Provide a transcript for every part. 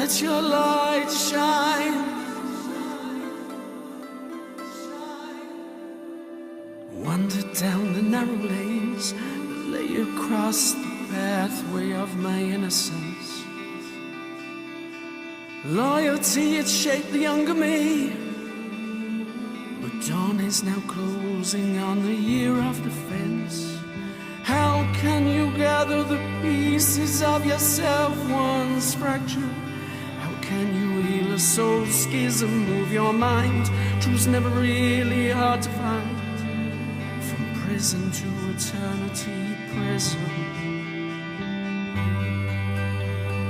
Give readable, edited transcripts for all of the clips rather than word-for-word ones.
Let your light shine. Wander down the narrow lanes that lay across the pathway of my innocence. Loyalty had shaped the younger me, but dawn is now closing on the year of defense. How can you gather the pieces of yourself once fractured? How can you heal a soul schism, move your mind? Truth's never really hard to find. From prison to eternity prison.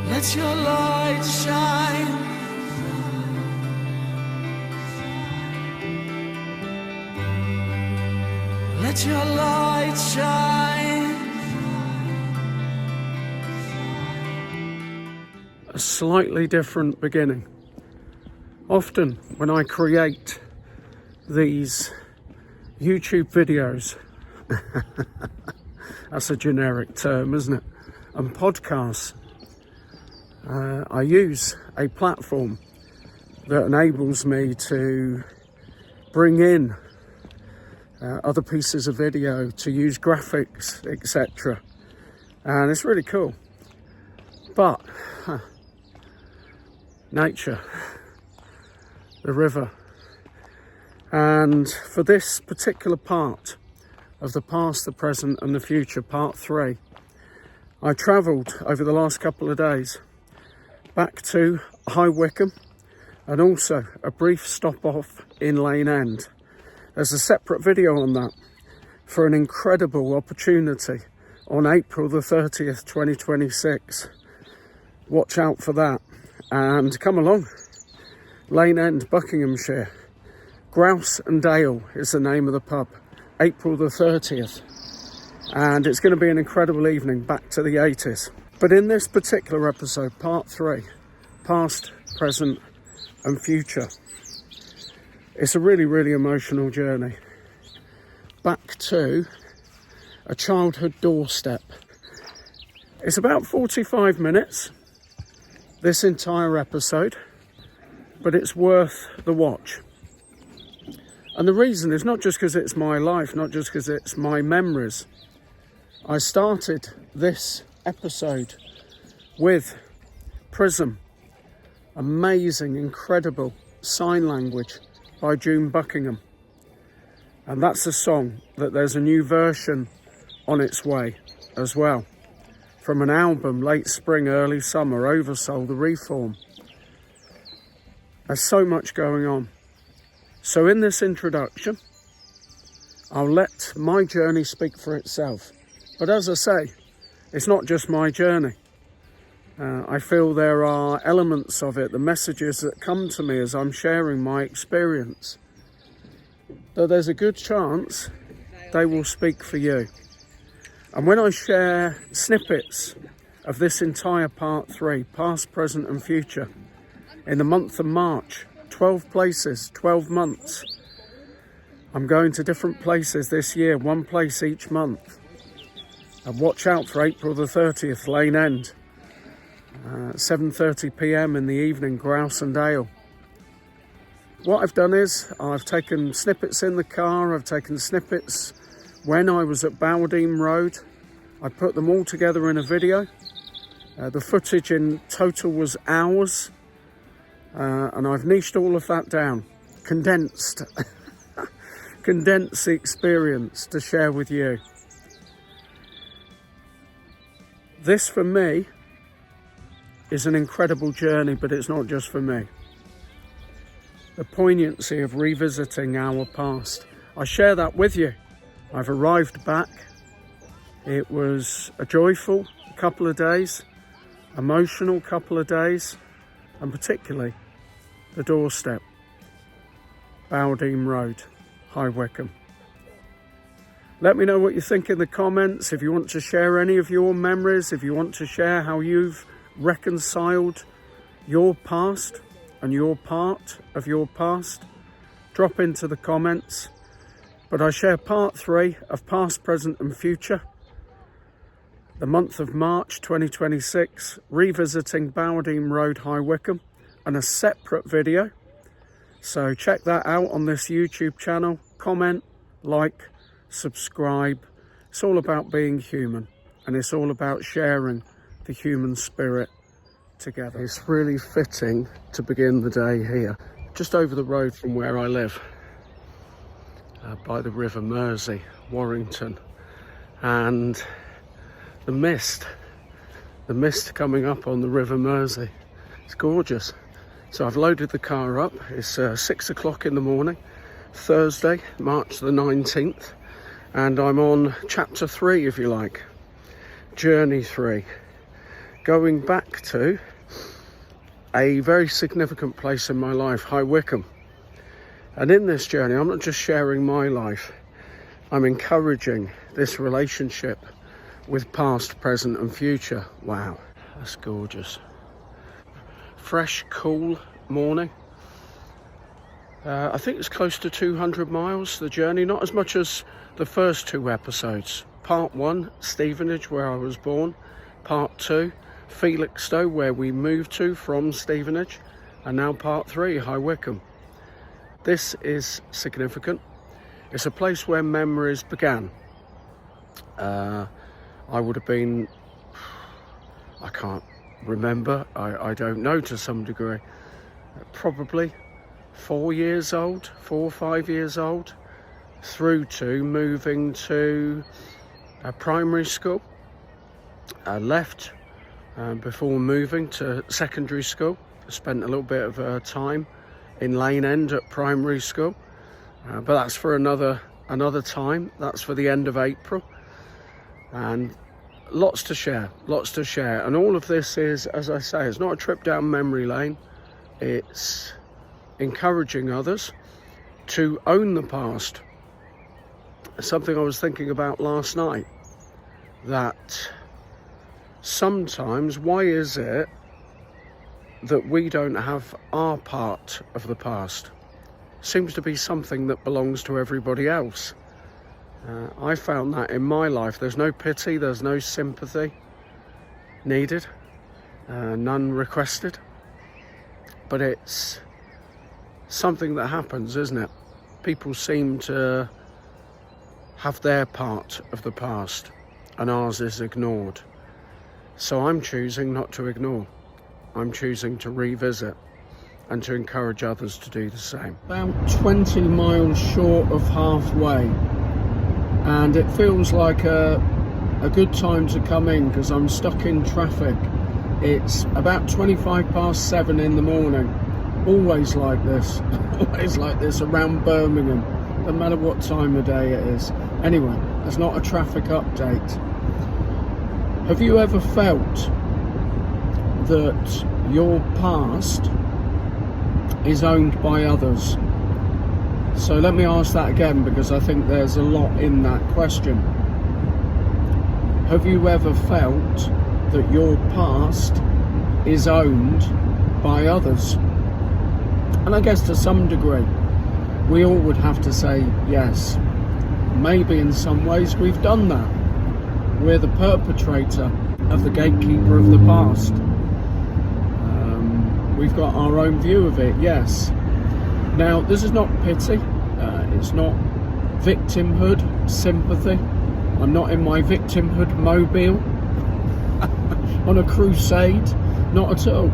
Let your light shine. Let your light shine. A slightly different beginning. Often when I create these YouTube videos, that's a generic term, isn't it? And podcasts, I use a platform that enables me to bring in other pieces of video, to use graphics, etc. And it's really cool. But nature, the river. And for this particular part of the past, the present and the future, part 3, I travelled over the last couple of days back to High Wycombe and also a brief stop off in Lane End. There's a separate video on that for an incredible opportunity on April the 30th, 2026. Watch out for that and come along. Lane End, Buckinghamshire. Grouse and Dale is the name of the pub. April the 30th. And it's going to be an incredible evening back to the 80s. But in this particular episode, part 3, past, present and future, it's a really, really emotional journey. Back to a childhood doorstep. It's about 45 minutes, this entire episode, but it's worth the watch. And the reason is not just because it's my life, not just because it's my memories. I started this episode with Prism, amazing, incredible sign language by June Buckingham. And that's a song that there's a new version on its way as well. From an album, late spring, early summer, Oversoul, The Reform. There's so much going on. So in this introduction, I'll let my journey speak for itself. But as I say, it's not just my journey. I feel there are elements of it, the messages that come to me as I'm sharing my experience, that there's a good chance they will speak for you. And when I share snippets of this entire part 3, past, present and future, in the month of March, 12 places, 12 months. I'm going to different places this year, one place each month. And watch out for April the 30th, Lane End. 7:30 p.m. in the evening, Grouse and Dale. What I've done is I've taken snippets in the car, I've taken snippets when I was at Bowerdean Road. I put them all together in a video. The footage in total was hours. And I've niched all of that down, condensed the experience to share with you. This for me is an incredible journey, but it's not just for me. The poignancy of revisiting our past. I share that with you. I've arrived back. It was a joyful couple of days, emotional couple of days, and particularly the doorstep, Bowerdean Road, High Wycombe. Let me know what you think in the comments. If you want to share any of your memories, if you want to share how you've reconciled your past and your part of your past, drop into the comments. But I share part 3 of past, present and future. the month of March 2026, revisiting Bowerdean Road, High Wycombe, and a separate video. So check that out on this YouTube channel. Comment, like, subscribe. It's all about being human, and it's all about sharing the human spirit together. It's really fitting to begin the day here, just over the road from where I live, by the River Mersey, Warrington, and the mist coming up on the River Mersey. It's gorgeous. So I've loaded the car up. It's 6 o'clock in the morning, Thursday, March the 19th, and I'm on chapter 3, if you like, journey 3, going back to a very significant place in my life, High Wycombe. And in this journey, I'm not just sharing my life, I'm encouraging this relationship with past, present and future. Wow, that's gorgeous. Fresh, cool morning. I think it's close to 200 miles, the journey, not as much as the first 2 episodes. Part 1, Stevenage, where I was born. Part 2, Felixstowe, where we moved to from Stevenage. And now part 3, High Wycombe. This is significant. It's a place where memories began. I would have been, I can't remember, I don't know, to some degree, probably 4 or 5 years old, through to moving to a primary school. I left before moving to secondary school. I spent a little bit of time in Lane End at primary school, but that's for another time. That's for the end of April, and lots to share. And all of this is, as I say, it's not a trip down memory lane. It's encouraging others to own the past. Something I was thinking about last night, that sometimes, why is it that we don't have our part of the past? Seems to be something that belongs to everybody else. I found that in my life. There's no pity, there's no sympathy needed, none requested, but it's something that happens, isn't it? People seem to have their part of the past and ours is ignored. So I'm choosing not to ignore. I'm choosing to revisit and to encourage others to do the same. About 20 miles short of halfway, and it feels like a good time to come in because I'm stuck in traffic. It's about 7:25 in the morning. Always like this, always like this around Birmingham, no matter what time of day it is. Anyway, that's not a traffic update. Have you ever felt that your past is owned by others? So let me ask that again, because I think there's a lot in that question. Have you ever felt that your past is owned by others? And I guess to some degree, we all would have to say yes. Maybe in some ways we've done that. We're the perpetrator of the gatekeeper of the past. We've got our own view of it, yes. Now, this is not pity. It's not victimhood, sympathy. I'm not in my victimhood mobile on a crusade. Not at all.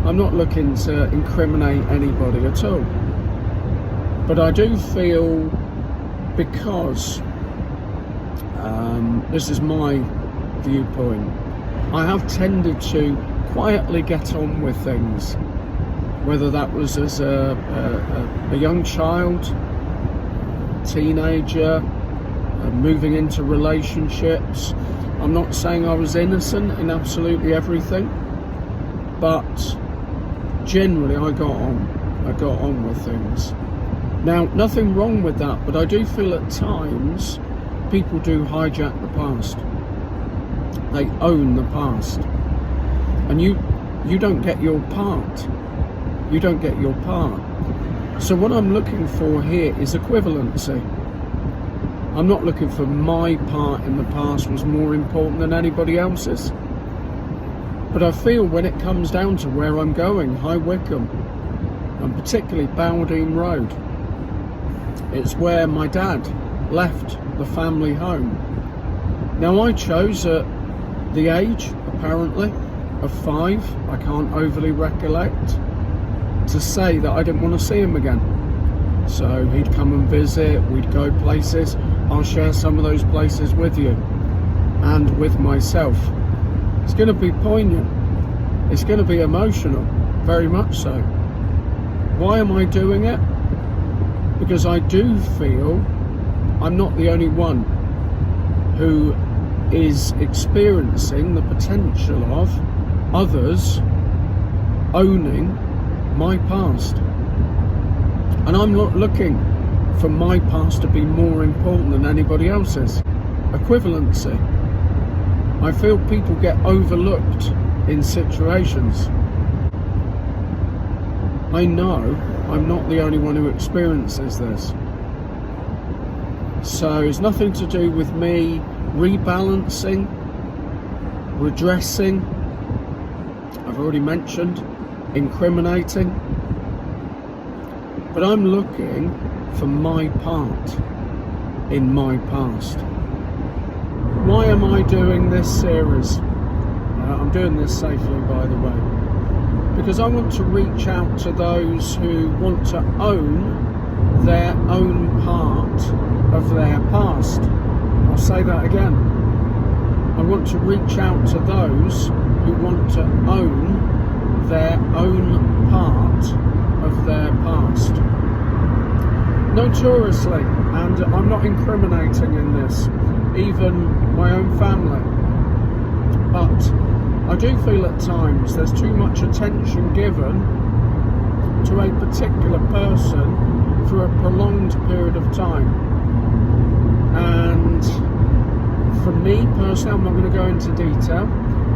I'm not looking to incriminate anybody at all. But I do feel, because this is my viewpoint, I have tended to quietly get on with things, whether that was as a young child, teenager, moving into relationships. I'm not saying I was innocent in absolutely everything, but generally I got on with things. Now, nothing wrong with that, but I do feel at times people do hijack the past. They own the past. And you don't get your part. You don't get your part. So what I'm looking for here is equivalency. I'm not looking for my part in the past was more important than anybody else's. But I feel when it comes down to where I'm going, High Wycombe, and particularly Bowerdean Road, it's where my dad left the family home. Now I chose at the age, apparently, of 5, I can't overly recollect, to say that I didn't want to see him again. So he'd come and visit, we'd go places. I'll share some of those places with you and with myself. It's going to be poignant. It's going to be emotional, very much so. Why am I doing it? Because I do feel I'm not the only one who is experiencing the potential of others owning my past. And I'm not looking for my past to be more important than anybody else's. Equivalency. I feel people get overlooked in situations. I know I'm not the only one who experiences this. So it's nothing to do with me rebalancing, redressing, I've already mentioned, incriminating. But I'm looking for my part in my past. Why am I doing this series? I'm doing this safely, by the way, because I want to reach out to those who want to own their own part of their past. I'll say that again. I want to reach out to those who want to own their own part of their past. Notoriously, and I'm not incriminating in this, even my own family, but I do feel at times there's too much attention given to a particular person for a prolonged period of time. And for me personally, I'm not going to go into detail,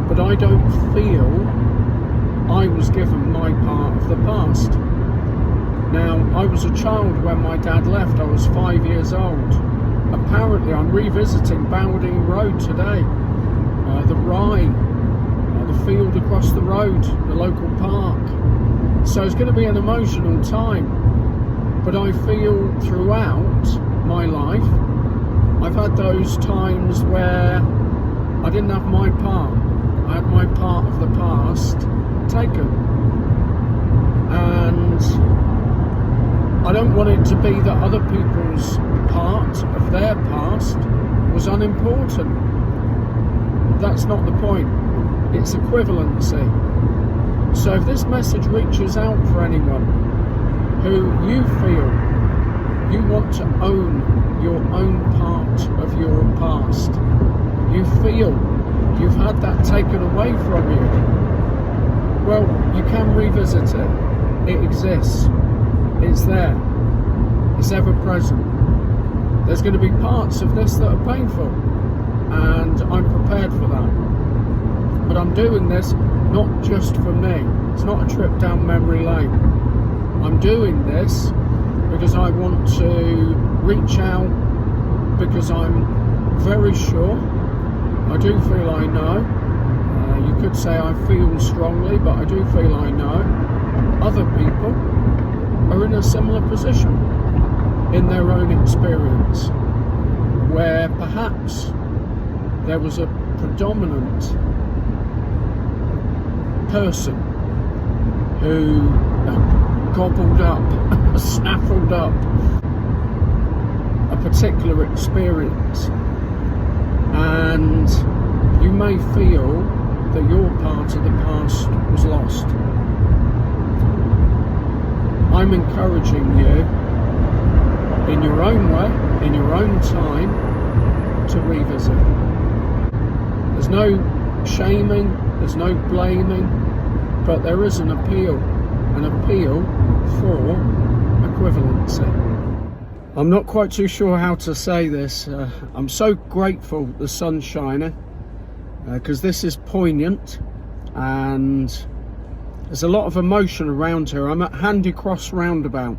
but I don't feel I was given my part of the past. Now, I was a child when my dad left. I was 5 years old. Apparently, I'm revisiting Bowerdean Road today. The Rye, the field across the road, the local park. So it's going to be an emotional time. But I feel throughout my life, I've had those times where I didn't have my part. I had my part of the past taken. And I don't want it to be that other people's part of their past was unimportant. That's not the point. It's equivalency. So if this message reaches out for anyone who you feel you want to own your own part of your past, you feel you've had that taken away from you, well, you can revisit it. It exists. It's there. It's ever present. There's going to be parts of this that are painful, and I'm prepared for that. But I'm doing this not just for me. It's not a trip down memory lane. I'm doing this because I want to reach out, because I'm very sure, I do feel I know, you could say I feel strongly, but I do feel I know other people are in a similar position in their own experience, where perhaps there was a predominant person who gobbled up, snaffled up a particular experience, and you may feel that your part of the past was lost. I'm encouraging you, in your own way, in your own time, to revisit. There's no shaming, there's no blaming, but there is an appeal for equivalency. I'm not quite too sure how to say this. I'm so grateful the sun's shining, because this is poignant, and there's a lot of emotion around here. I'm at Handy Cross roundabout.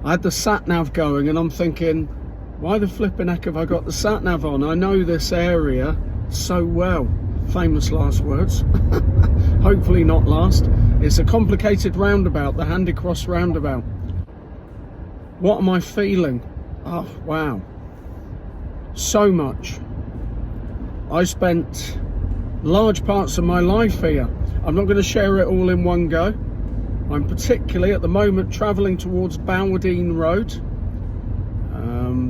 I had the sat nav going and I'm thinking, Why the flipping heck have I got the sat-nav on? I know this area so well. Famous last words. Hopefully not last. It's a complicated roundabout, the Handy Cross roundabout. What am I feeling? Oh, wow. So much. I spent large parts of my life here. I'm not going to share it all in one go. I'm particularly at the moment travelling towards Bowerdean Road.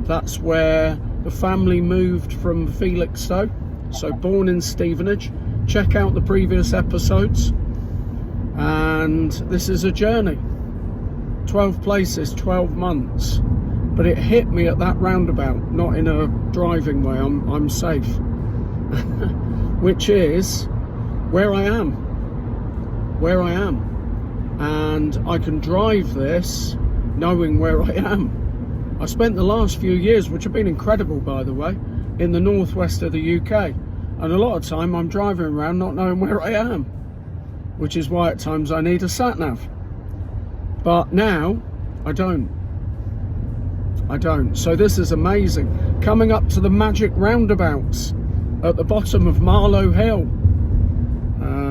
That's where the family moved from Felixstowe. So born in Stevenage. Check out the previous episodes. And this is a journey. 12 places, 12 months. But it hit me at that roundabout, not in a driving way. I'm safe. Which is where I am. Where I am. And I can drive this knowing where I am. I spent the last few years, which have been incredible by the way, in the northwest of the UK. And a lot of time I'm driving around not knowing where I am. Which is why at times I need a sat-nav. But now, I don't. So this is amazing. Coming up to the magic roundabouts at the bottom of Marlow Hill.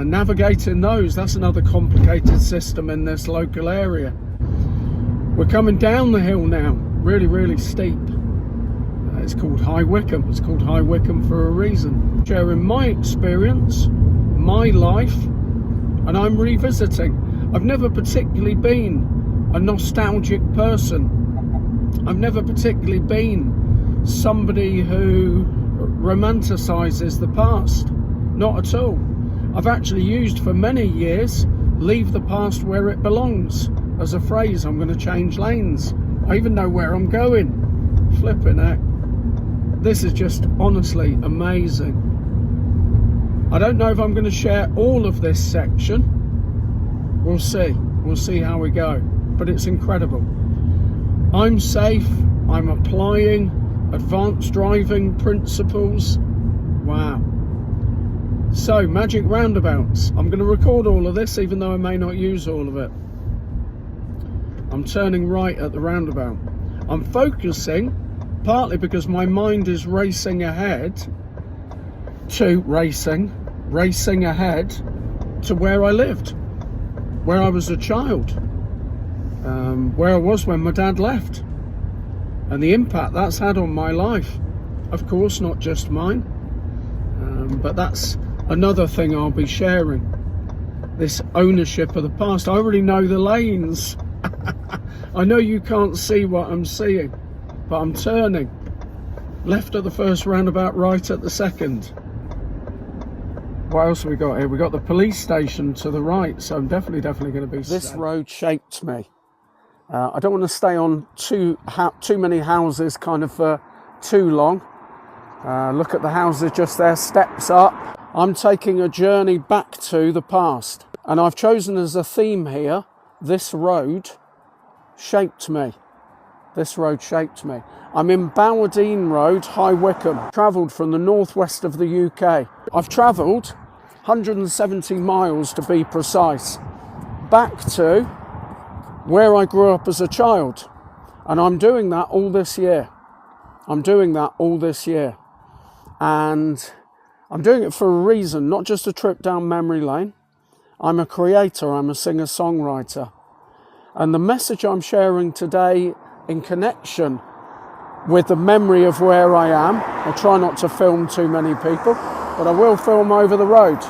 Navigating those, that's another complicated system in this local area. We're coming down the hill now, really, really steep. It's called High Wycombe. It's called High Wycombe for a reason. Sharing my experience, my life, and I'm revisiting. I've never particularly been a nostalgic person. I've never particularly been somebody who romanticises the past. Not at all. I've actually used for many years, leave the past where it belongs, as a phrase. I'm going to change lanes. I even know where I'm going. Flipping heck. This is just honestly amazing. I don't know if I'm going to share all of this section. We'll see. We'll see how we go. But it's incredible. I'm safe. I'm applying advanced driving principles. Wow. So, magic roundabouts. I'm going to record all of this even though I may not use all of it. I'm turning right at the roundabout. I'm focusing partly because my mind is racing ahead to racing ahead to where I lived, where I was a child, where I was when my dad left, and the impact that's had on my life. Of course, not just mine, but that's another thing I'll be sharing. This ownership of the past. I already know the lanes. I know you can't see what I'm seeing, but I'm turning left at the first roundabout, right at the second. What else have we got here? We got the police station to the right, so I'm definitely going to be. This road shaped me. I don't want to stay on too many houses kind of for too long. Look at the houses just there, steps up. I'm taking a journey back to the past, and I've chosen as a theme here, this road shaped me. This road shaped me. I'm in Bowerdean Road, High Wycombe. Travelled from the northwest of the UK. I've travelled 170 miles to be precise, back to where I grew up as a child. And I'm doing that all this year. And I'm doing it for a reason, not just a trip down memory lane. I'm a creator, I'm a singer-songwriter. And the message I'm sharing today in connection with the memory of where I am, I'll try not to film too many people, but I will film over the road.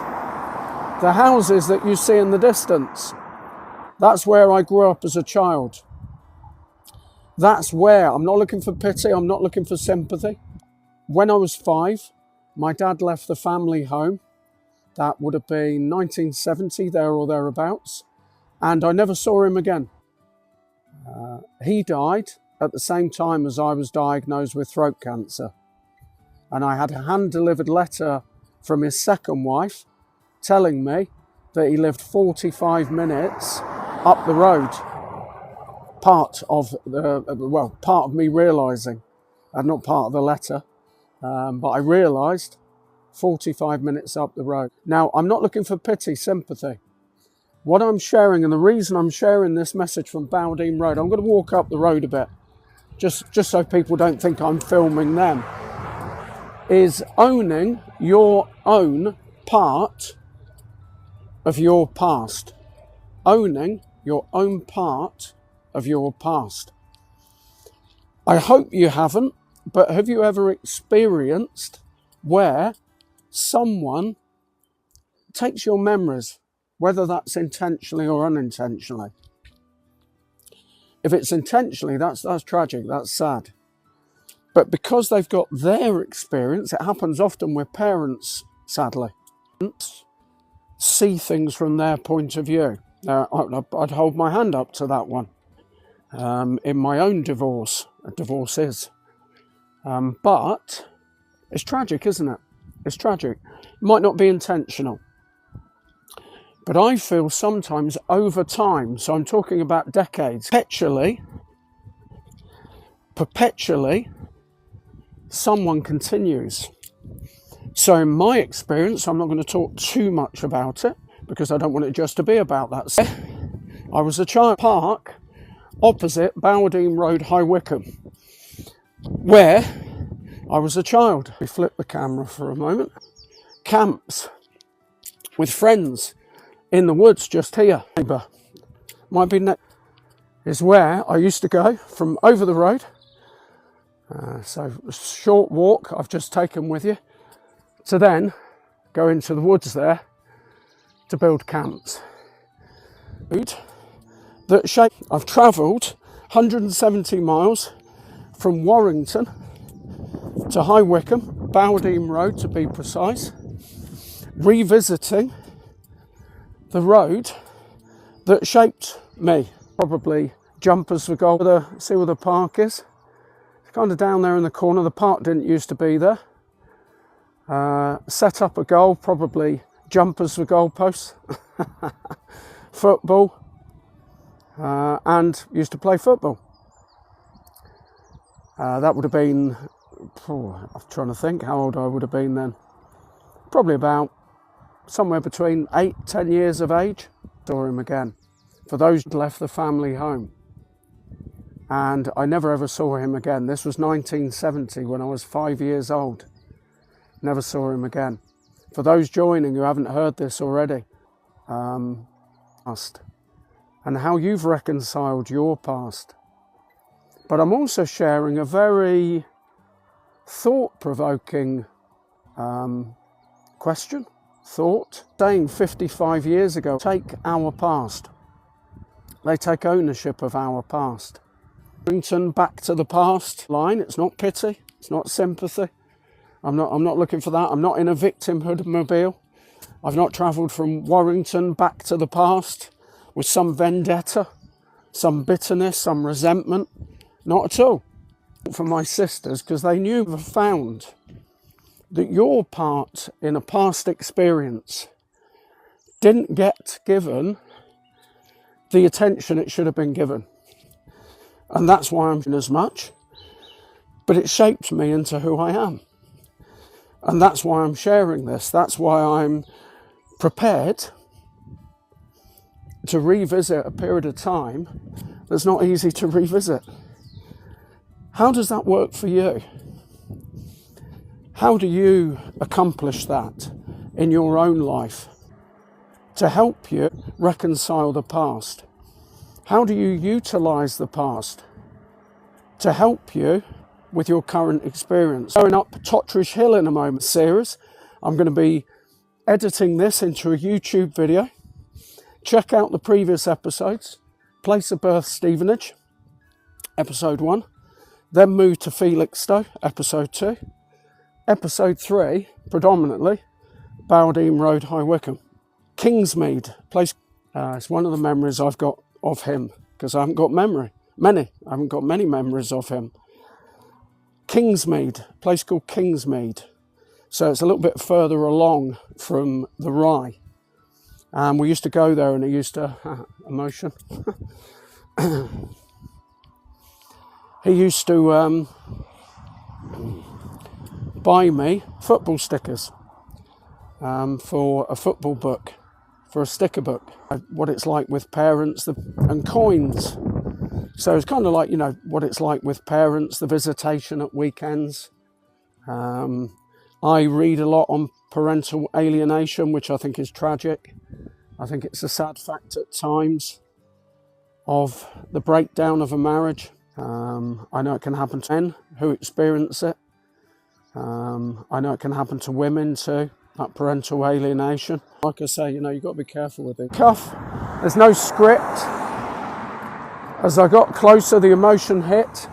The houses that you see in the distance, that's where I grew up as a child. That's where, I'm not looking for pity, I'm not looking for sympathy. When I was 5, my dad left the family home. That would have been 1970, there or thereabouts. And I never saw him again. He died at the same time as I was diagnosed with throat cancer. And I had a hand-delivered letter from his second wife telling me that he lived 45 minutes up the road. Part of me realising, not part of the letter, but I realised 45 minutes up the road. Now, I'm not looking for pity, sympathy. What I'm sharing, and the reason I'm sharing this message from Bowerdean Road, I'm going to walk up the road a bit, just so people don't think I'm filming them, is owning your own part of your past. Owning your own part of your past. I hope you haven't, but have you ever experienced where someone takes your memories, whether that's intentionally or unintentionally? If it's intentionally, that's tragic, that's sad. But because they've got their experience, it happens often with parents, sadly, see things from their point of view. I'd hold my hand up to that one. In my own divorce is. But it's tragic, isn't it? It's tragic. It might not be intentional. But I feel sometimes over time, so I'm talking about decades, perpetually, someone continues. So in my experience, I'm not going to talk too much about it because I don't want it just to be about that. I was a child park opposite Bowerdean Road, High Wycombe, where I was a child. We flip the camera for a moment. Camps with friends in the woods just here. Might be next. Is where I used to go from over the road. So a short walk I've just taken with you to then go into the woods there to build camps. That shape. I've travelled 170 miles from Warrington to High Wycombe, Bowerdean Road to be precise, revisiting the road that shaped me. Probably jumpers for goal. See where the park is? It's kind of down there in the corner. The park didn't used to be there. Set up a goal, probably jumpers for goalposts, football, and used to play football. That would have been, I'm trying to think how old I would have been then. Probably about somewhere between 8-10 years of age. Saw him again. For those who left the family home. And I never ever saw him again. This was 1970 when I was 5 years old. Never saw him again. For those joining who haven't heard this already, past and how you've reconciled your past. But I'm also sharing a very thought-provoking question, thought. Saying 55 years ago, take our past. They take ownership of our past. Back to the past line. It's not pity. It's not sympathy. I'm not looking for that. I'm not in a victimhood mobile. I've not travelled from Warrington back to the past with some vendetta, some bitterness, some resentment. Not at all. For my sisters, because they knew and found that your part in a past experience didn't get given the attention it should have been given. And that's why I'm as much. But it shaped me into who I am. And that's why I'm sharing this. That's why I'm prepared to revisit a period of time that's not easy to revisit. How does that work for you? How do you accomplish that in your own life to help you reconcile the past? How do you utilize the past to help you with your current experience? Going up Totteridge Hill in a moment series. I'm going to be editing this into a YouTube video. Check out the previous episodes. Place of Birth, Stevenage, episode 1. Then move to Felixstowe, episode 2. Episode 3, predominantly, Bowerdean Road, High Wycombe. Kingsmead, place. It's one of the memories I've got of him, because I haven't got many memories of him. Kingsmead, place called Kingsmead. So it's a little bit further along from the Rye. And we used to go there and it used to, emotion. He used to buy me football stickers for a football book, for a sticker book. What it's like with parents and coins. So it's kind of like, you know, what it's like with parents, the visitation at weekends. I read a lot on parental alienation, which I think is tragic. I think it's a sad fact at times of the breakdown of a marriage. I know it can happen to men who experience it. I know it can happen to women too, that parental alienation. Like I say, you know, you've got to be careful with it. Cuff, there's no script. As I got closer, the emotion hit.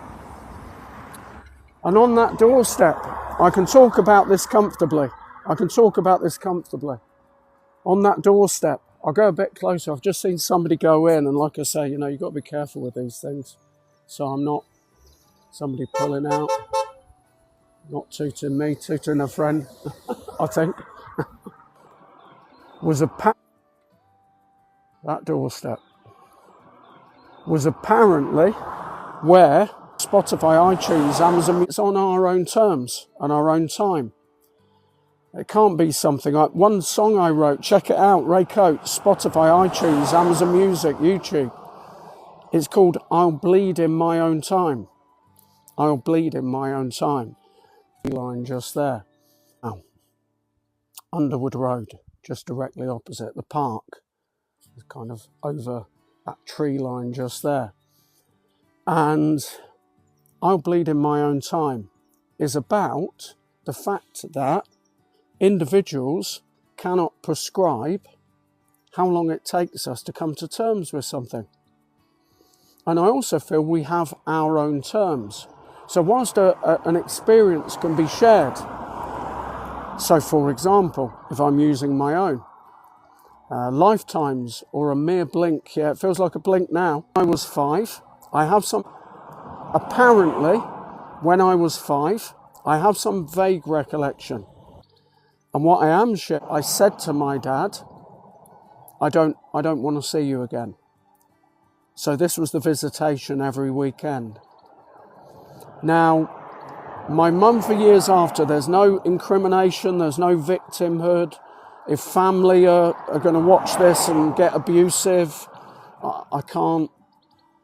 And on that doorstep, I can talk about this comfortably. I can talk about this comfortably. On that doorstep, I'll go a bit closer. I've just seen somebody go in, and like I say, you know, you've got to be careful with these things. So I'm not somebody pulling out, not tooting me, tooting a friend, I think. That doorstep was apparently where Spotify, iTunes, Amazon, it's on our own terms and our own time. It can't be something like one song I wrote, check it out, Ray Coates, Spotify, iTunes, Amazon Music, YouTube. It's called I'll Bleed in My Own Time. I'll bleed in my own time. Line just there. Now, Underwood Road, just directly opposite the park. It's kind of over that tree line just there. And I'll Bleed in My Own Time is about the fact that individuals cannot prescribe how long it takes us to come to terms with something. And I also feel we have our own terms. So whilst an experience can be shared, so for example, if I'm using my own, lifetimes or a mere blink, yeah, it feels like a blink now. I was 5, apparently, when I was 5, I have some vague recollection. And what I am sure, I said to my dad, I don't want to see you again. So this was the visitation every weekend. Now, my mum for years after, there's no incrimination, there's no victimhood. If family are going to watch this and get abusive, I can't,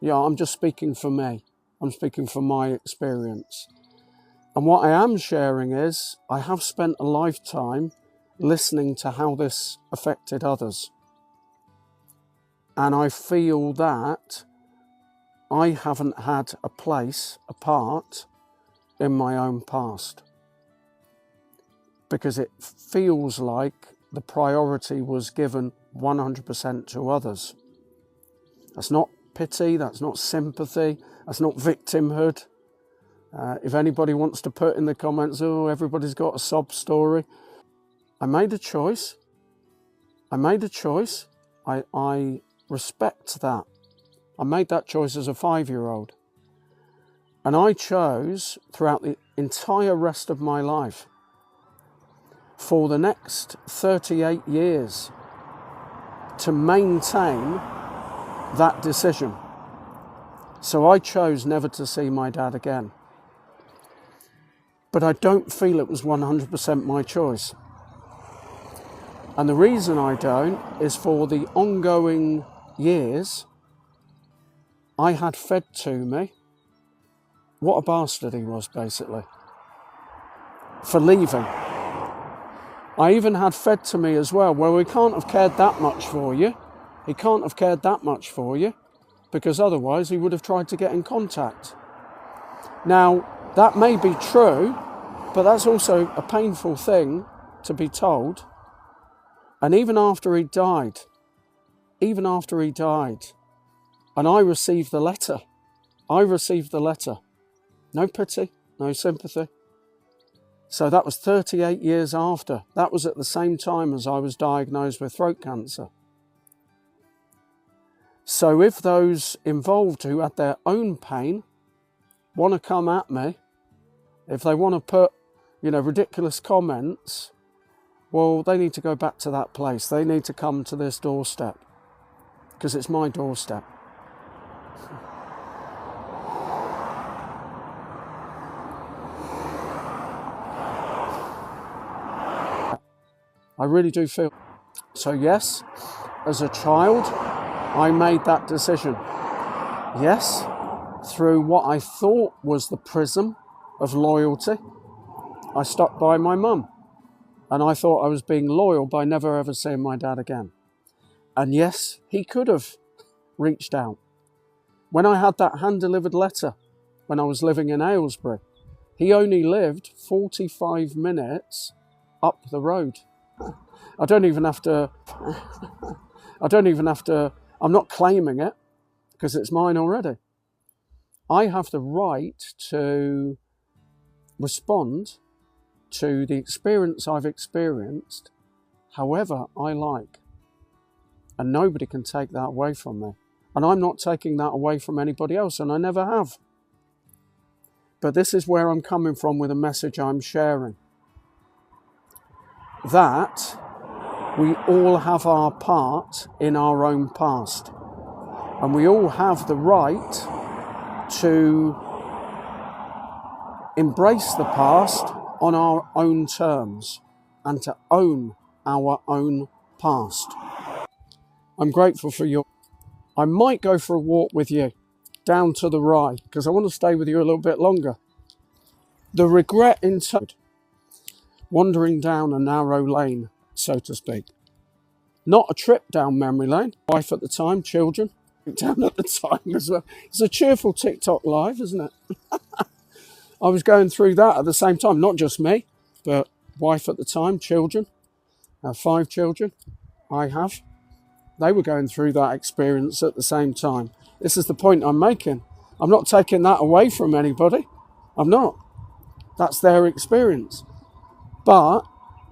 I'm just speaking for me. I'm speaking from my experience. And what I am sharing is, I have spent a lifetime listening to how this affected others. And I feel that I haven't had a place, a part in my own past. Because it feels like the priority was given 100% to others. That's not pity, that's not sympathy, that's not victimhood. If anybody wants to put in the comments, oh, everybody's got a sob story. I made a choice. I respect that. I made that choice as a 5-year-old. And I chose throughout the entire rest of my life, for the next 38 years, to maintain that decision. So I chose never to see my dad again. But I don't feel it was 100% my choice. And the reason I don't is for the ongoing years I had fed to me what a bastard he was, basically, for leaving. I even had fed to me as well, well, we can't have cared that much for you. He can't have cared that much for you, because otherwise he would have tried to get in contact. Now, that may be true, but that's also a painful thing to be told. And even after he died, and I received the letter. No pity, no sympathy. So that was 38 years after. That was at the same time as I was diagnosed with throat cancer. So if those involved who had their own pain want to come at me, if they want to put, ridiculous comments, well, they need to go back to that place. They need to come to this doorstep, because it's my doorstep. I really do feel. So yes, as a child, I made that decision. Yes, through what I thought was the prism of loyalty, I stuck by my mum. And I thought I was being loyal by never ever seeing my dad again. And yes, he could have reached out. When I had that hand-delivered letter, when I was living in Aylesbury, he only lived 45 minutes up the road. I don't even have to, I'm not claiming it because it's mine already. I have the right to respond to the experience I've experienced however I like. And nobody can take that away from me. And I'm not taking that away from anybody else, and I never have. But this is where I'm coming from with a message I'm sharing. That we all have our part in our own past. And we all have the right to embrace the past on our own terms and to own our own past. I'm grateful for your... I might go for a walk with you down to the Rye because I want to stay with you a little bit longer. The regret in wandering down a narrow lane, so to speak. Not a trip down memory lane. Wife at the time, children down at the time as well. It's a cheerful TikTok live, isn't it? I was going through that at the same time, not just me, but wife at the time, children. I have 5 children. I have. They were going through that experience at the same time. This is the point I'm making. I'm not taking that away from anybody. I'm not. That's their experience. But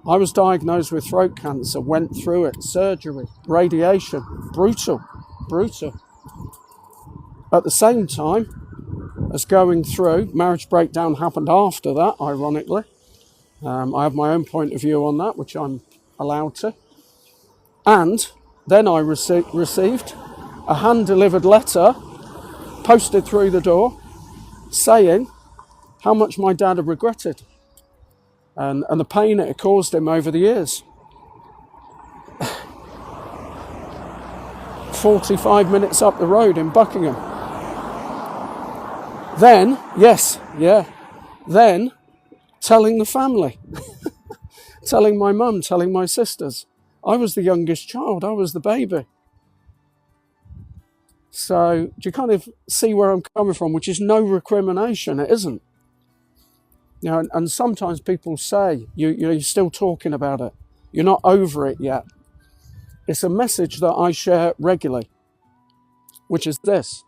I was diagnosed with throat cancer, went through it, surgery, radiation, brutal. At the same time as going through, marriage breakdown happened after that, ironically. I have my own point of view on that, which I'm allowed to. And then I received a hand-delivered letter posted through the door saying how much my dad had regretted and the pain it had caused him over the years. 45 minutes up the road in Buckingham. Then, then telling the family, telling my mum, telling my sisters. I was the youngest child, I was the baby. So, do you kind of see where I'm coming from, which is no recrimination, it isn't. You know, and sometimes people say, you're still talking about it. You're not over it yet. It's a message that I share regularly, which is this.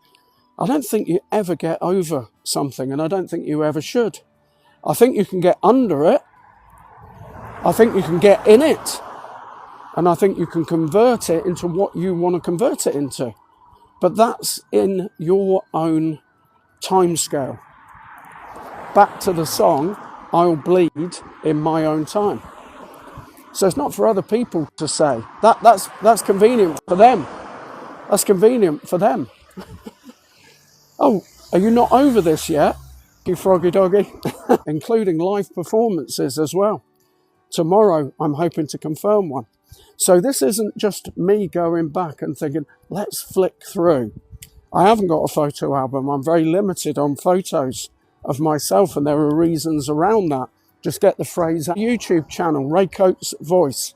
I don't think you ever get over something, and I don't think you ever should. I think you can get under it. I think you can get in it. And I think you can convert it into what you want to convert it into. But that's in your own timescale. Back to the song, I'll bleed in my own time. So it's not for other people to say. That's convenient for them. That's convenient for them. Oh, are you not over this yet? You froggy doggy. Including live performances as well. Tomorrow, I'm hoping to confirm one. So this isn't just me going back and thinking, let's flick through. I haven't got a photo album. I'm very limited on photos of myself, and there are reasons around that. Just get the phrase out. YouTube channel, Ray Coates Voice.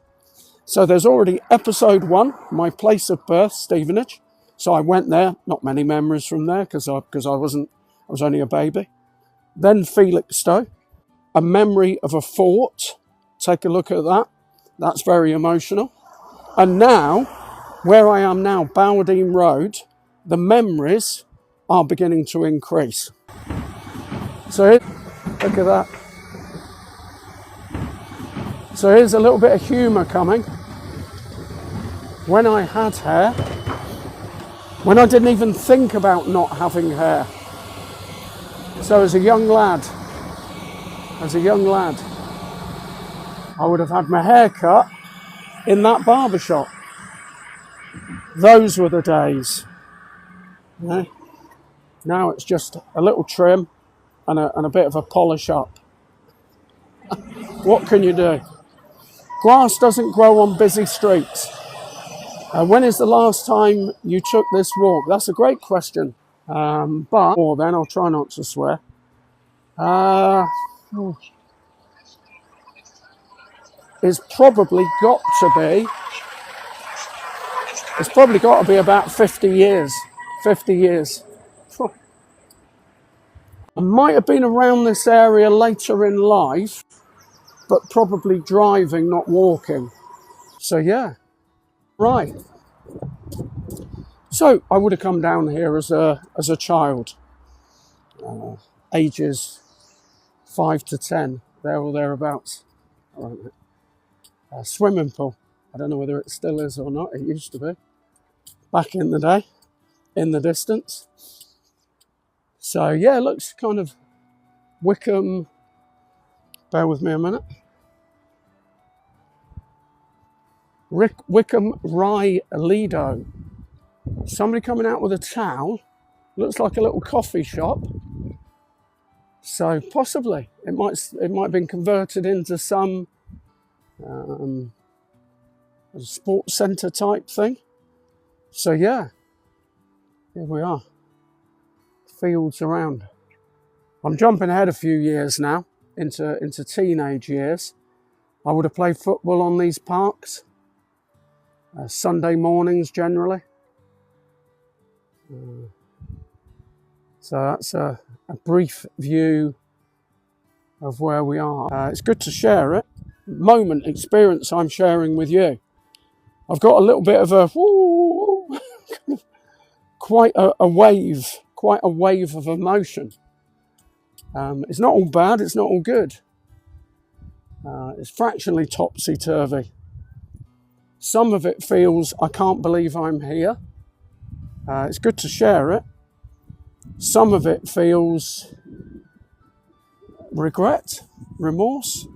So there's already episode 1, my place of birth, Stevenage. So I went there, not many memories from there because I was only a baby. Then Felixstowe, a memory of a fort. Take a look at that. That's very emotional. And now, where I am now, Bowerdean Road, the memories are beginning to increase. So look at that. So here's a little bit of humour coming. When I had hair, when I didn't even think about not having hair. So as a young lad, I would have had my hair cut in that barber shop. Those were the days. Yeah. Now it's just a little trim and a bit of a polish up. What can you do? Grass doesn't grow on busy streets. When is the last time you took this walk? That's a great question, Or then I'll try not to swear. Uh, it's probably got to be. It's probably got to be about 50 years. 50 years. I might have been around this area later in life, but probably driving, not walking. So yeah, right. So I would have come down here as a child, ages 5 to 10, there or thereabouts. A swimming pool. I don't know whether it still is or not. It used to be back in the day, in the distance. So yeah, it looks kind of Wickham. Bear with me a minute. Wickham Rye Lido. Somebody coming out with a towel. Looks like a little coffee shop. So possibly it might have been converted into some sports centre type thing. So yeah, here we are. Fields around. I'm jumping ahead a few years now into teenage years. I would have played football on these parks. Sunday mornings generally. So that's a brief view of where we are. It's good to share it. Moment experience I'm sharing with you. I've got a little bit of a quite a wave of emotion. It's not all bad, it's not all good. It's fractionally topsy-turvy. Some of it feels, I can't believe I'm here. It's good to share it. Some of it feels regret, remorse,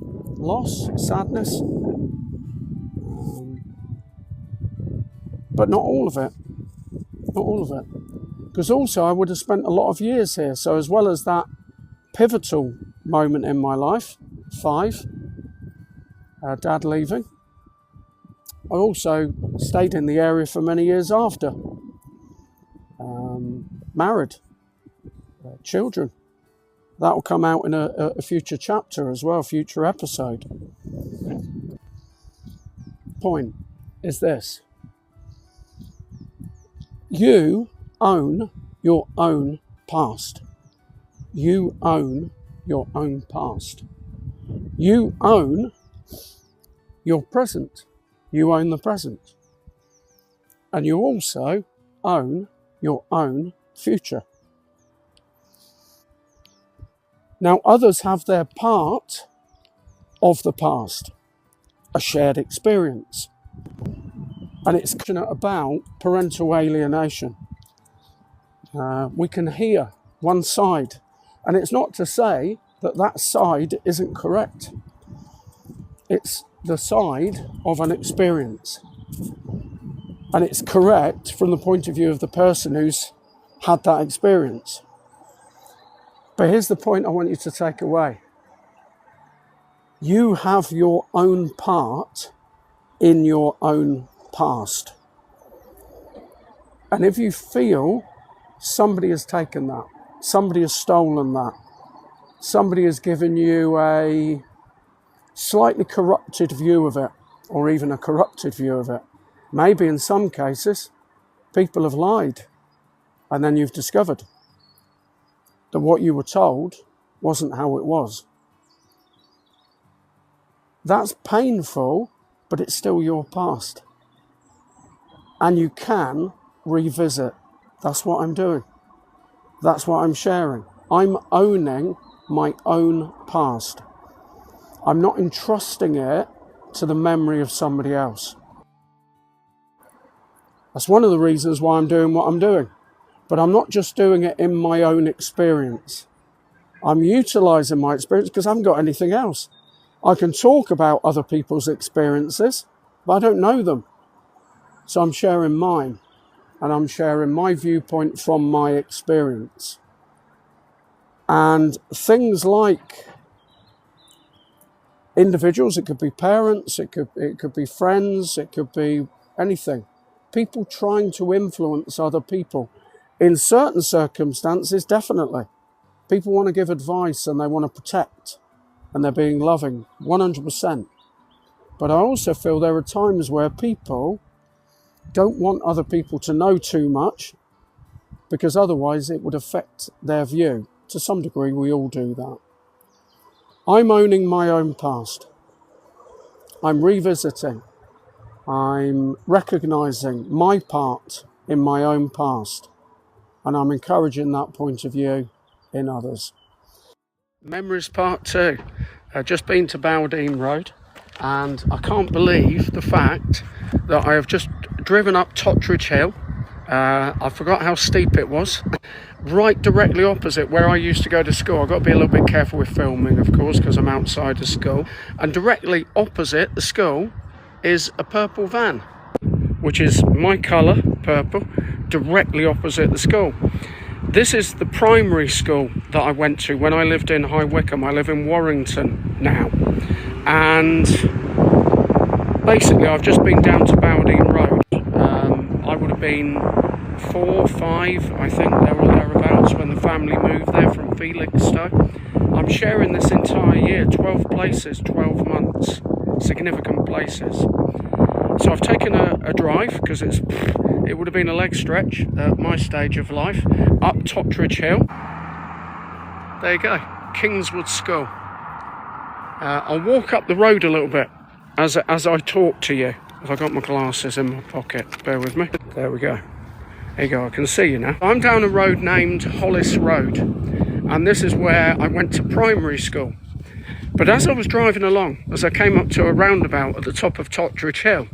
loss, sadness. But not all of it. Not all of it. Because also I would have spent a lot of years here. So as well as that pivotal moment in my life, 5, Dad leaving, I also stayed in the area for many years after. Married, children. That will come out in a future chapter as well, future episode. Point is this. You own your own past. You own your own past. You own your present. You own the present. And you also own your own future. Now, others have their part of the past, a shared experience. And it's about parental alienation. We can hear one side, and it's not to say that that side isn't correct. It's the side of an experience. And it's correct from the point of view of the person who's had that experience. But here's the point I want you to take away. You have your own part in your own past. And if you feel somebody has taken that, somebody has stolen that, somebody has given you a slightly corrupted view of it, or even a corrupted view of it, maybe in some cases, people have lied, and then you've discovered that what you were told wasn't how it was. That's painful, but it's still your past. And you can revisit. That's what I'm doing. That's what I'm sharing. I'm owning my own past. I'm not entrusting it to the memory of somebody else. That's one of the reasons why I'm doing what I'm doing. But I'm not just doing it in my own experience. I'm utilising my experience because I haven't got anything else. I can talk about other people's experiences, but I don't know them. So I'm sharing mine, and I'm sharing my viewpoint from my experience. And things like individuals, it could be parents, it could be friends, it could be anything. People trying to influence other people In certain circumstances, definitely. People want to give advice and they want to protect and they're being loving, 100%. But I also feel there are times where people don't want other people to know too much because otherwise it would affect their view. To some degree, we all do that. I'm owning my own past. I'm revisiting. I'm recognising my part in my own past. And I'm encouraging that point of view in others. Memories part 2. I've just been to Bowerdean Road and I can't believe the fact that I have just driven up Tottridge Hill. I forgot how steep it was. Right directly opposite where I used to go to school. I've got to be a little bit careful with filming, of course, because I'm outside the school. And directly opposite the school is a purple van, which is my colour, purple, directly opposite the school. This is the primary school that I went to when I lived in High Wycombe. I live in Warrington now. And basically I've just been down to Bowerdean Road. I would have been 4 or 5, I think, there or thereabouts, when the family moved there from Felixstowe. I'm sharing this entire year, 12 places, 12 months, significant places. So I've taken a drive, because it would have been a leg stretch at my stage of life, up Tottridge Hill. There you go, Kingswood School. I'll walk up the road a little bit as I talk to you. I've got my glasses in my pocket, bear with me. There we go. There you go, I can see you now. I'm down a road named Hollis Road, and this is where I went to primary school. But as I was driving along, as I came up to a roundabout at the top of Tottridge Hill,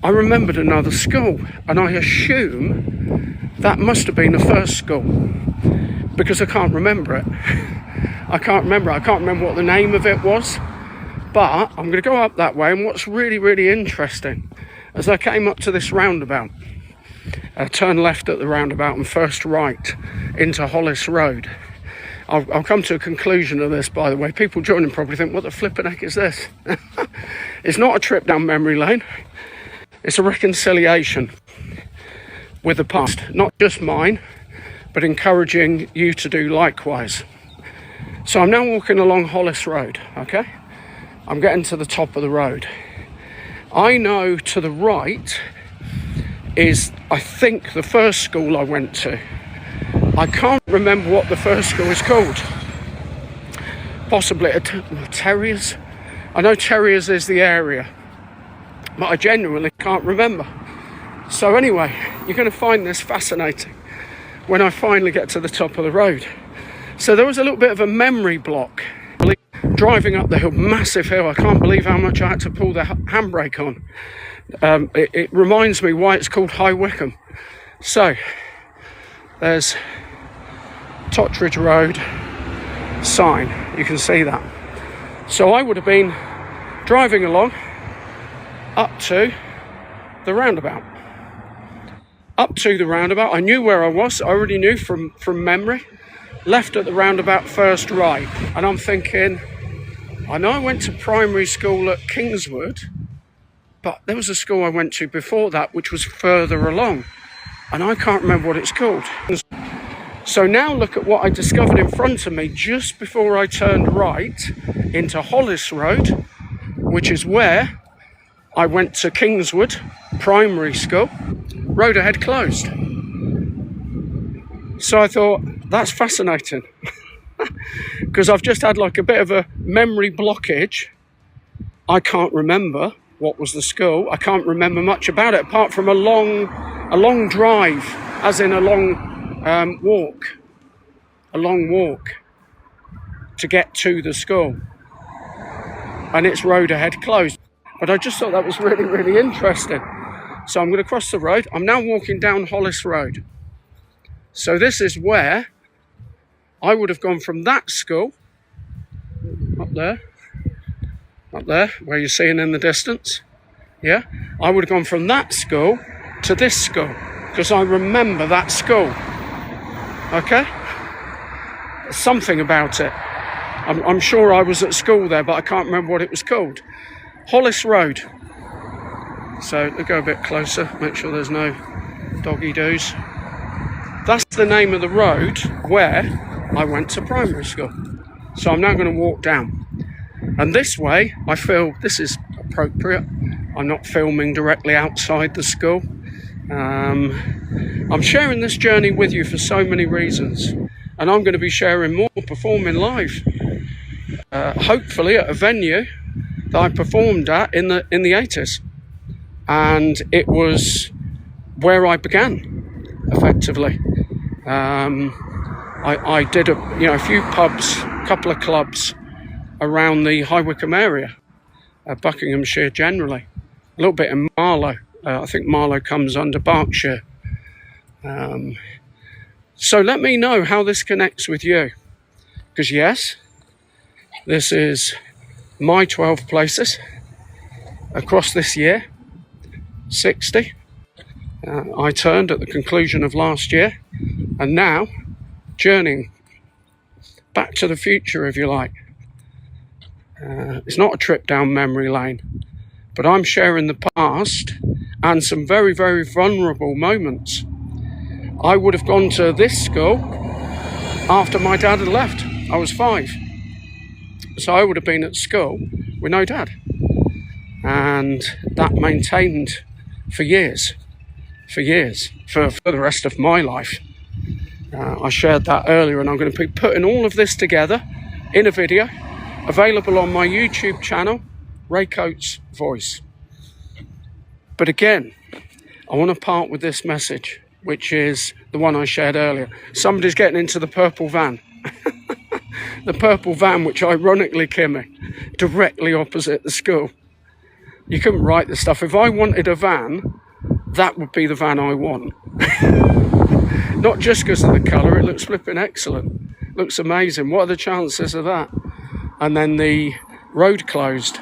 I remembered another school, and I assume that must have been the first school, because I can't remember it. I can't remember what the name of it was, but I'm going to go up that way. And what's really, really interesting, as I came up to this roundabout, turn left at the roundabout and first right into Hollis Road. I'll come to a conclusion of this, by the way. People joining probably think, what the flippin' heck is this? It's not a trip down memory lane. It's a reconciliation with the past. Not just mine, but encouraging you to do likewise. So I'm now walking along Hollis Road, okay? I'm getting to the top of the road. I know to the right is, I think, the first school I went to. I can't remember what the first school is called. Possibly Terriers. I know Terriers is the area, but I genuinely can't remember. So anyway, you're going to find this fascinating when I finally get to the top of the road. So there was a little bit of a memory block. Driving up the hill, massive hill. I can't believe how much I had to pull the handbrake on. It reminds me why it's called High Wycombe. So there's Tottridge Road sign, you can see that. So I would have been driving along up to the roundabout. I knew where I was. I already knew from memory. Left at the roundabout, first right. And I'm thinking, I know I went to primary school at Kingswood, but there was a school I went to before that which was further along, and I can't remember what it's called. So now look at what I discovered in front of me just before I turned right into Hollis Road, which is where I went to Kingswood Primary School. Road ahead closed. So I thought, that's fascinating. Because I've just had like a bit of a memory blockage. I can't remember what was the school. I can't remember much about it apart from a long drive, as in a long walk. A long walk to get to the school. And it's road ahead closed. But I just thought that was really, really interesting. So I'm going to cross the road. I'm now walking down Hollis Road. So this is where I would have gone from that school, up there, where you're seeing in the distance. Yeah, I would have gone from that school to this school, because I remember that school. Okay? There's something about it. I'm sure I was at school there, but I can't remember what it was called. Hollis Road. So let's go a bit closer, make sure there's no doggy doos. That's the name of the road where I went to primary school. So I'm now going to walk down. And this way, I feel this is appropriate. I'm not filming directly outside the school. I'm sharing this journey with you for so many reasons. And I'm going to be sharing more performing live. Hopefully at a venue that I performed at in the 80s. And it was where I began, effectively. I did a few pubs, a couple of clubs around the High Wycombe area, Buckinghamshire generally, a little bit in Marlow. I think Marlow comes under Berkshire. So let me know how this connects with you, because yes, this is my 12 places across this year, 60. I turned at the conclusion of last year, and now journeying back to the future, if you like. It's not a trip down memory lane, but I'm sharing the past and some very, very vulnerable moments. I would have gone to this school after my dad had left. I was 5. So I would have been at school with no dad. And that maintained for years, for the rest of my life. I shared that earlier, and I'm going to be putting all of this together in a video available on my YouTube channel, Ray Coates Voice. But again, I want to part with this message, which is the one I shared earlier. Somebody's getting into the purple van. The purple van, which ironically, Kimmy, directly opposite the school. You couldn't write the stuff. If I wanted a van, that would be the van I want. Not just because of the colour, it looks flipping excellent. Looks amazing. What are the chances of that? And then the road closed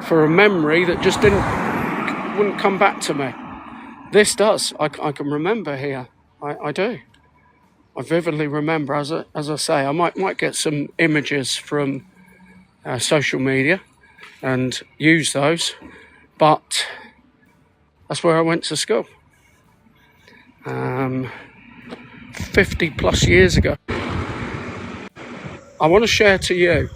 for a memory that just wouldn't come back to me. This does. I can remember here. I do. I vividly remember, as I say, I might get some images from social media and use those, but that's where I went to school. 50 plus years ago. I want to share to you,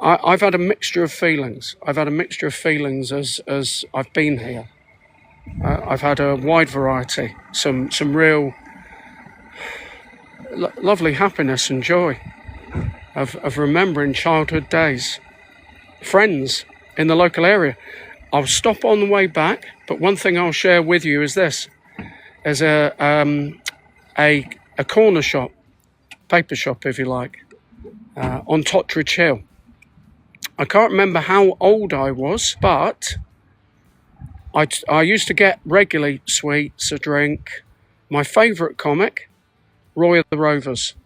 I've had a mixture of feelings. As I've been here. I've had a wide variety, some real lovely happiness and joy of remembering childhood days, friends in the local area. I'll stop on the way back, but one thing I'll share with you is this. There's a corner shop, paper shop if you like, on Tottridge Hill. I can't remember how old I was, but I used to get regularly sweets, a drink. My favourite comic, Roy of the Rovers.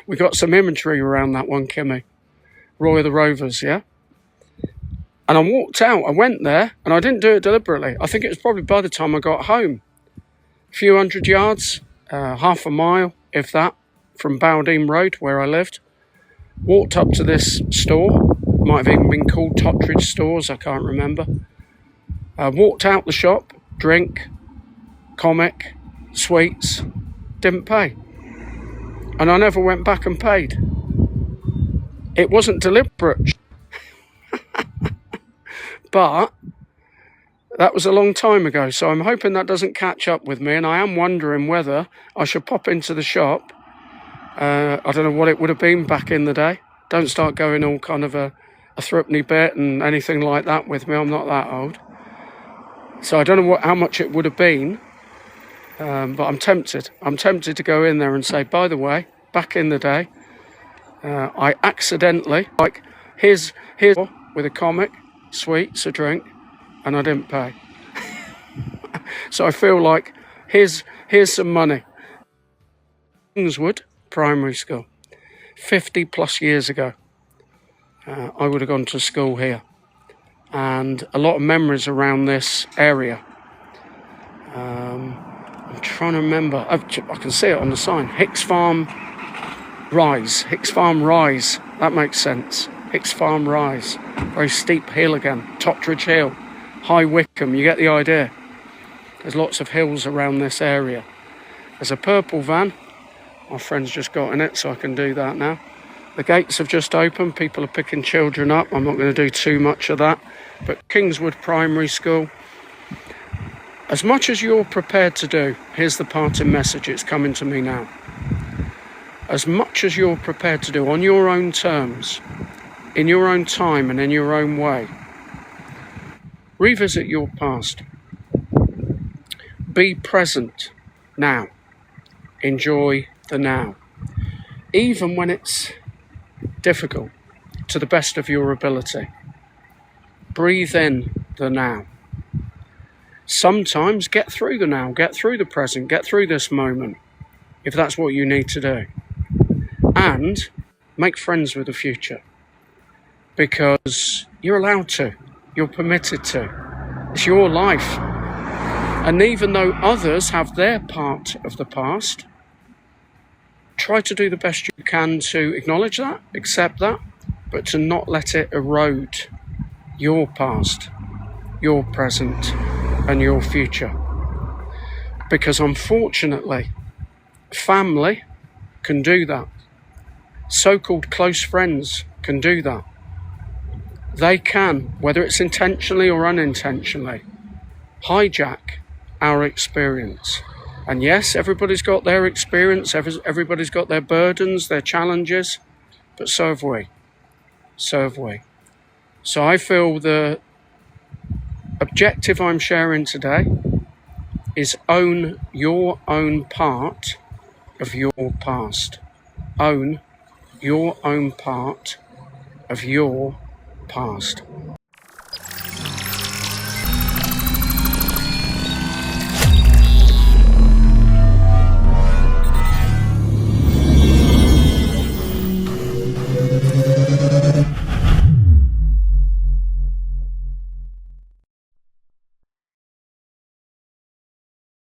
We got some imagery around that one, Kimmy. Roy of the Rovers, yeah? And I walked out, I went there, and I didn't do it deliberately. I think it was probably by the time I got home. A few hundred yards, half a mile, if that, from Bowerdean Road, where I lived. Walked up to this store, might have even been called Tottridge Stores, I can't remember. Walked out the shop, drink, comic, sweets, didn't pay. And I never went back and paid. It wasn't deliberate. But that was a long time ago, so I'm hoping that doesn't catch up with me, and I am wondering whether I should pop into the shop. I don't know what it would have been back in the day. Don't start going all kind of a threepenny bit and anything like that with me. I'm not that old. So I don't know how much it would have been, but I'm tempted. I'm tempted to go in there and say, by the way, back in the day, I accidentally, like, here's with a comic, sweets, a drink, and I didn't pay. So I feel like, here's some money. Kingswood Primary School, 50 plus years ago. I would have gone to school here. And a lot of memories around this area. I'm trying to remember. I can see it on the sign. Hicks Farm Rise. That makes sense. Hicks Farm Rise. Very steep hill again. Tottridge Hill. High Wycombe. You get the idea. There's lots of hills around this area. There's a purple van. My friend's just got in it, so I can do that now. The gates have just opened. People are picking children up. I'm not going to do too much of that. But Kingswood Primary School. As much as you're prepared to do, here's the parting message, it's coming to me now. As much as you're prepared to do on your own terms, in your own time and in your own way, revisit your past. Be present now. Enjoy the now. Even when it's difficult, to the best of your ability. Breathe in the now. Sometimes get through the now, get through the present, get through this moment, if that's what you need to do. And make friends with the future, because you're allowed to, you're permitted to. It's your life. And even though others have their part of the past, try to do the best you can to acknowledge that, accept that, but to not let it erode your past, your present, and your future. Because unfortunately, family can do that. So-called close friends can do that. They can, whether it's intentionally or unintentionally, hijack our experience. And yes, everybody's got their experience, everybody's got their burdens, their challenges, but so have we. So have we. So I feel the objective I'm sharing today is own your own part of your past. Own your own part of your past.